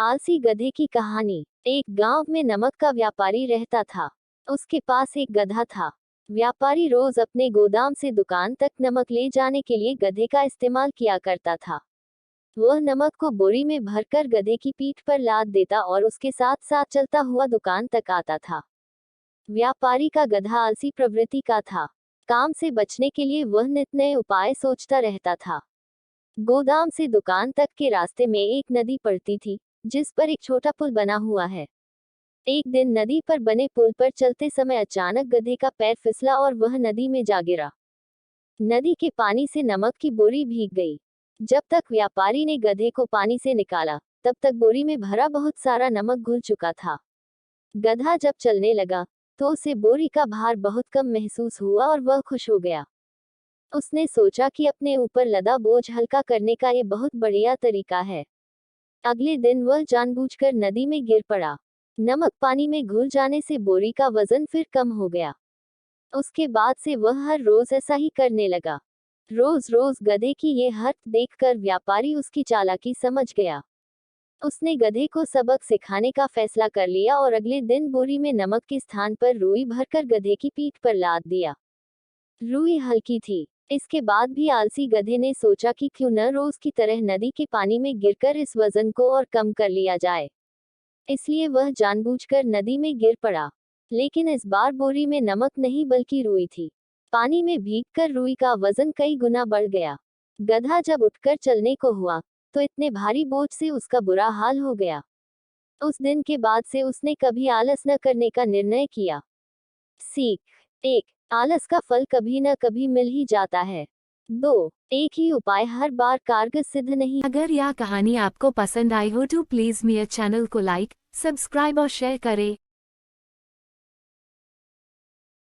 आलसी गधे की कहानी। एक गांव में नमक का व्यापारी रहता था। उसके पास एक गधा था। व्यापारी रोज अपने गोदाम से दुकान तक नमक ले जाने के लिए गधे का इस्तेमाल किया करता था। वह नमक को बोरी में भरकर गधे की पीठ पर लाद देता और उसके साथ साथ चलता हुआ दुकान तक आता था। व्यापारी का गधा आलसी प्रवृत्ति का था। काम से बचने के लिए वह नित नए उपाय सोचता रहता था। गोदाम से दुकान तक के रास्ते में एक नदी पड़ती थी, जिस पर एक छोटा पुल बना हुआ है। एक दिन नदी पर बने पुल पर चलते समय अचानक गधे का पैर फिसला और वह नदी में जा गिरा। नदी के पानी से नमक की बोरी भीग गई। जब तक व्यापारी ने गधे को पानी से निकाला, तब तक बोरी में भरा बहुत सारा नमक घुल चुका था। गधा जब चलने लगा, तो उसे बोरी का भार बहुत कम महसूस हुआ और वह खुश हो गया। उसने सोचा कि अपने ऊपर लदा बोझ हल्का करने का ये बहुत बढ़िया तरीका है। अगले दिन वह जानबूझकर नदी में गिर पड़ा। नमक पानी में घुल जाने से बोरी का वजन फिर कम हो गया। उसके बाद से वह हर रोज ऐसा ही करने लगा। रोज रोज गधे की ये हरकत देखकर व्यापारी उसकी चालाकी समझ गया। उसने गधे को सबक सिखाने का फैसला कर लिया और अगले दिन बोरी में नमक के स्थान पर रुई भरकर गधे की पीठ पर लाद दिया। रुई हल्की थी। इसके बाद भी आलसी गधे ने सोचा कि क्यों न रोज की तरह नदी के पानी में गिरकर इस वजन को और कम कर लिया जाए। इसलिए वह जानबूझकर नदी में गिर पड़ा। लेकिन इस बार बोरी में नमक नहीं बल्कि रुई थी। पानी में भीगकर रुई का वजन कई गुना बढ़ गया। गधा जब उठकर चलने को हुआ, तो इतने भारी बोझ से उसका बुरा हाल हो गया। उस दिन के बाद से उसने कभी आलस न करने का निर्णय किया। सीख 1। आलस का फल कभी न कभी मिल ही जाता है। 2। एक ही उपाय हर बार कारगर सिद्ध नहीं। अगर यह कहानी आपको पसंद आई हो तो प्लीज मेरे चैनल को लाइक, सब्सक्राइब और शेयर करें।